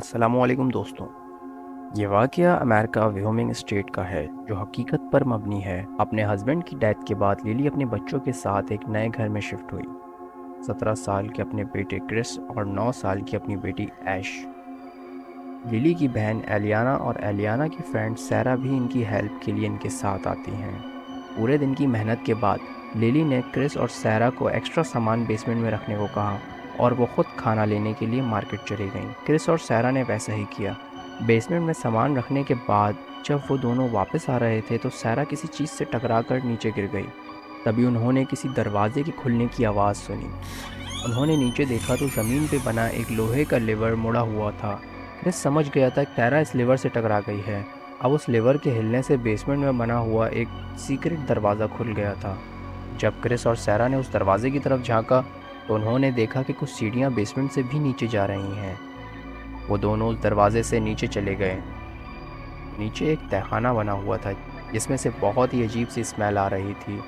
अस्सलामुअलैकुम दोस्तों। ये वाक़या अमेरिका व्योमिंग स्टेट का है जो हकीकत पर मबनी है। अपने हस्बैंड की डेथ के बाद लिली अपने बच्चों के साथ एक नए घर में शिफ्ट हुई। 17 साल के अपने बेटे क्रिस और 9 साल की अपनी बेटी ऐश। लिली की बहन एलियाना और एलियाना की फ्रेंड सैरा भी इनकी हेल्प के लिए इनके साथ आती हैं। पूरे दिन की मेहनत के बाद लिली ने क्रिस और सैरा को एक्स्ट्रा सामान बेसमेंट में रखने को कहा और वो खुद खाना लेने के लिए मार्केट चली गईं। क्रिस और सैरा ने वैसा ही किया। बेसमेंट में सामान रखने के बाद जब वो दोनों वापस आ रहे थे तो सैरा किसी चीज़ से टकराकर नीचे गिर गई। तभी उन्होंने किसी दरवाजे के खुलने की आवाज़ सुनी। उन्होंने नीचे देखा तो ज़मीन पे बना एक लोहे का लिवर मुड़ा हुआ था। क्रिस समझ गया था कि सैरा इस लिवर से टकरा गई है। अब उस लिवर के हिलने से बेसमेंट में बना हुआ एक सीक्रेट दरवाज़ा खुल गया था। जब क्रिस और सैरा ने उस दरवाजे की तरफ झांका तो उन्होंने देखा कि कुछ सीढ़ियां बेसमेंट से भी नीचे जा रही हैं। वो दोनों उस दरवाजे से नीचे चले गए। नीचे एक तहखाना बना हुआ था जिसमें से बहुत ही अजीब सी स्मेल आ रही थी।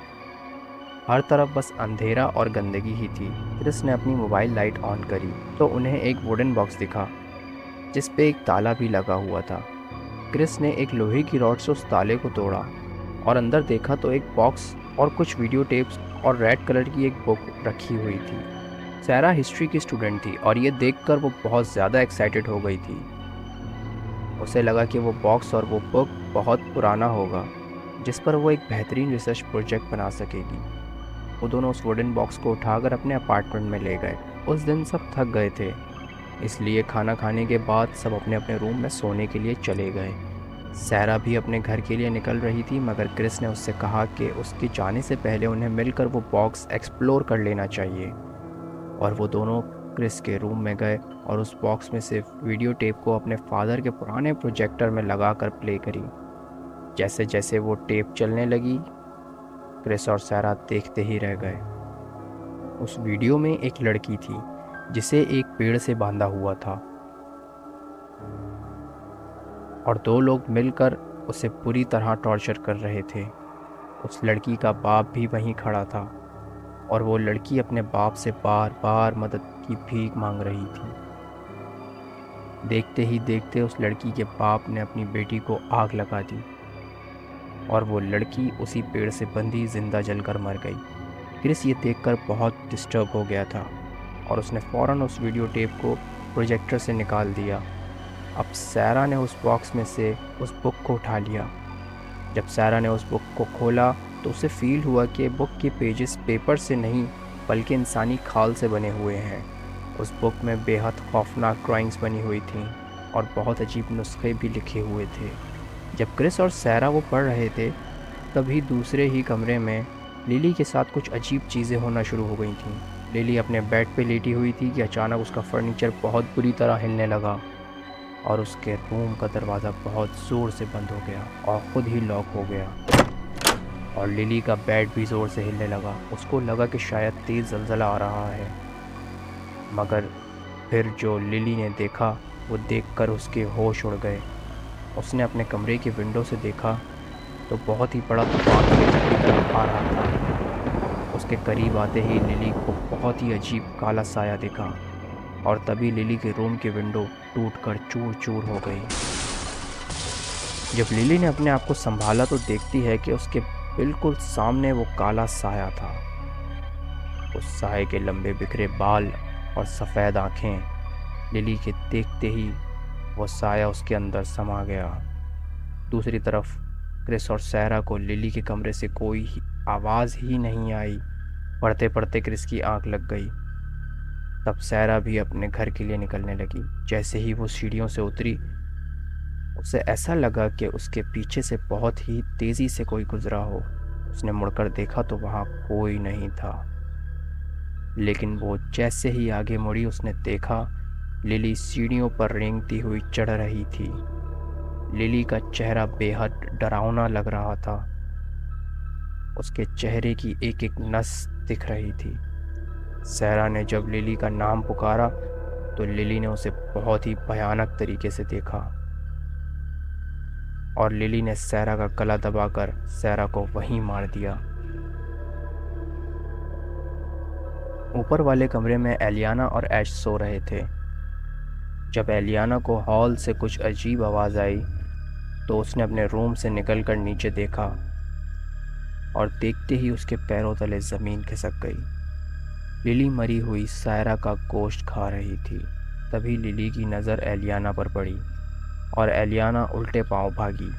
हर तरफ बस अंधेरा और गंदगी ही थी। क्रिस ने अपनी मोबाइल लाइट ऑन करी तो उन्हें एक वुडन बॉक्स दिखा जिस पे एक ताला भी लगा हुआ था। क्रिस ने एक लोहे की रॉड से उस ताले को तोड़ा और अंदर देखा तो एक बॉक्स और कुछ वीडियो टेप्स और रेड कलर की एक बुक रखी हुई थी। सैरा हिस्ट्री की स्टूडेंट थी और ये देखकर वो बहुत ज़्यादा एक्साइटेड हो गई थी। उसे लगा कि वो बॉक्स और वो बुक बहुत पुराना होगा जिस पर वो एक बेहतरीन रिसर्च प्रोजेक्ट बना सकेगी। वो दोनों उस वुडन बॉक्स को उठाकर अपने अपार्टमेंट में ले गए। उस दिन सब थक गए थे, इसलिए खाना खाने के बाद सब अपने अपने रूम में सोने के लिए चले गए। सैरा भी अपने घर के लिए निकल रही थी मगर क्रिस ने उससे कहा कि उसके जाने से पहले उन्हें मिलकर वो बॉक्स एक्सप्लोर कर लेना चाहिए। और वो दोनों क्रिस के रूम में गए और उस बॉक्स में से वीडियो टेप को अपने फादर के पुराने प्रोजेक्टर में लगाकर प्ले करी। जैसे जैसे वो टेप चलने लगी क्रिस और सैरा देखते ही रह गए। उस वीडियो में एक लड़की थी जिसे एक पेड़ से बांधा हुआ था और दो लोग मिलकर उसे पूरी तरह टॉर्चर कर रहे थे। उस लड़की का बाप भी वहीं खड़ा था और वो लड़की अपने बाप से बार बार मदद की भीख मांग रही थी। देखते ही देखते उस लड़की के बाप ने अपनी बेटी को आग लगा दी और वो लड़की उसी पेड़ से बंधी जिंदा जलकर मर गई। क्रिस ये देखकर बहुत डिस्टर्ब हो गया था और उसने फ़ौरन उस वीडियो टेप को प्रोजेक्टर से निकाल दिया। अब सैरा ने उस बॉक्स में से उस बुक को उठा लिया। जब सैरा ने उस बुक को खोला तो उसे फील हुआ कि बुक के पेजेस पेपर से नहीं बल्कि इंसानी खाल से बने हुए हैं। उस बुक में बेहद खौफनाक ड्राइंग्स बनी हुई थीं और बहुत अजीब नुस्खे भी लिखे हुए थे। जब क्रिस और सैरा वो पढ़ रहे थे तभी दूसरे ही कमरे में लिली के साथ कुछ अजीब चीज़ें होना शुरू हो गई थीं। लिली अपने बेड पे लेटी हुई थी कि अचानक उसका फर्नीचर बहुत बुरी तरह हिलने लगा और उसके रूम का दरवाज़ा बहुत ज़ोर से बंद हो गया और ख़ुद ही लॉक हो गया। और लिली का बेड भी ज़ोर से हिलने लगा। उसको लगा कि शायद तेज़ ज़लज़ला आ रहा है, मगर फिर जो लिली ने देखा वो देखकर उसके होश उड़ गए। उसने अपने कमरे के विंडो से देखा तो बहुत ही बड़ा तूफान उसके घर की तरफ आ रहा था। उसके करीब आते ही लिली को बहुत ही अजीब काला साया दिखा और तभी लिली के रूम की विंडो टूटकर चूर चूर हो गई। जब लिली ने अपने आप को संभाला तो देखती है कि उसके बिल्कुल सामने वो काला साया था। उस साये के लंबे बिखरे बाल और सफ़ेद आँखें। लिली के देखते ही वो साया उसके अंदर समा गया। दूसरी तरफ क्रिस और सैरा को लिली के कमरे से कोई आवाज़ ही नहीं आई। पढ़ते पढ़ते क्रिस की आंख लग गई। तब सैरा भी अपने घर के लिए निकलने लगी। जैसे ही वो सीढ़ियों से उतरी उसे ऐसा लगा कि उसके पीछे से बहुत ही तेज़ी से कोई गुजरा हो। उसने मुड़कर देखा तो वहाँ कोई नहीं था, लेकिन वो जैसे ही आगे मुड़ी उसने देखा लिली सीढ़ियों पर रेंगती हुई चढ़ रही थी। लिली का चेहरा बेहद डरावना लग रहा था। उसके चेहरे की एक एक नस दिख रही थी। सैरा ने जब लिली का नाम पुकारा तो लिली ने उसे बहुत ही भयानक तरीके से देखा और लिली ने सैरा का गला दबाकर सैरा को वहीं मार दिया। ऊपर वाले कमरे में एलियाना और ऐश सो रहे थे। जब एलियाना को हॉल से कुछ अजीब आवाज़ आई तो उसने अपने रूम से निकलकर नीचे देखा और देखते ही उसके पैरों तले ज़मीन खिसक गई। लिली मरी हुई सायरा का गोश्त खा रही थी। तभी लिली की नज़र एलियाना पर पड़ी और एलियाना उल्टे पांव भागी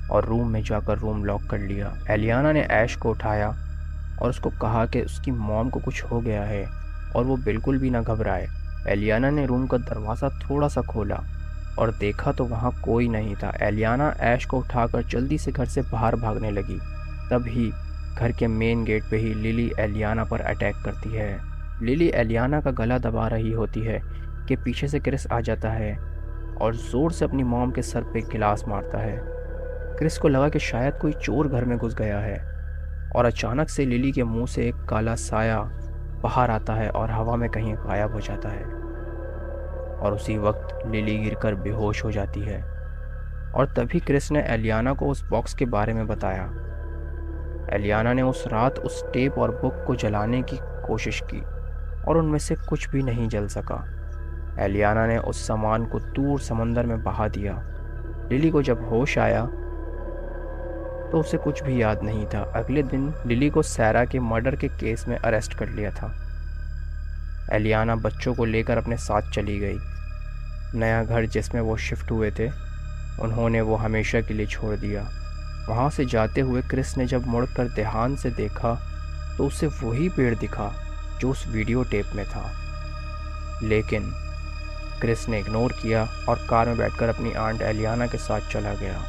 और रूम में जाकर रूम लॉक कर लिया। एलियाना ने ऐश को उठाया और उसको कहा कि उसकी मॉम को कुछ हो गया है और वो बिल्कुल भी ना घबराए। एलियाना ने रूम का दरवाज़ा थोड़ा सा खोला और देखा तो वहाँ कोई नहीं था। एलियाना ऐश को उठाकर जल्दी से घर से बाहर भागने लगी। तभी घर के मेन गेट पे ही लिली एलियाना पर अटैक करती है। लिली एलियाना का गला दबा रही होती है कि पीछे से क्रिस आ जाता है और ज़ोर से अपनी मॉम के सर पे गिलास मारता है। क्रिस को लगा कि शायद कोई चोर घर में घुस गया है और अचानक से लिली के मुंह से एक काला साया बाहर आता है और हवा में कहीं गायब हो जाता है और उसी वक्त लिली गिरकर बेहोश हो जाती है। और तभी क्रिस ने एलियाना को उस बॉक्स के बारे में बताया। एलियाना ने उस रात उस टेप और बुक को जलाने की कोशिश की और उनमें से कुछ भी नहीं जल सका। एलियाना ने उस सामान को दूर समंदर में बहा दिया। लिली को जब होश आया तो उसे कुछ भी याद नहीं था। अगले दिन लिली को सायरा के मर्डर के केस में अरेस्ट कर लिया था। एलियाना बच्चों को लेकर अपने साथ चली गई। नया घर जिसमें वो शिफ्ट हुए थे उन्होंने वो हमेशा के लिए छोड़ दिया। वहाँ से जाते हुए क्रिस ने जब मुड़कर ध्यान से देखा तो उसे वही पेड़ दिखा जो उस वीडियो टेप में था। लेकिन क्रिस ने इग्नोर किया और कार में बैठकर अपनी आंट एलियाना के साथ चला गया।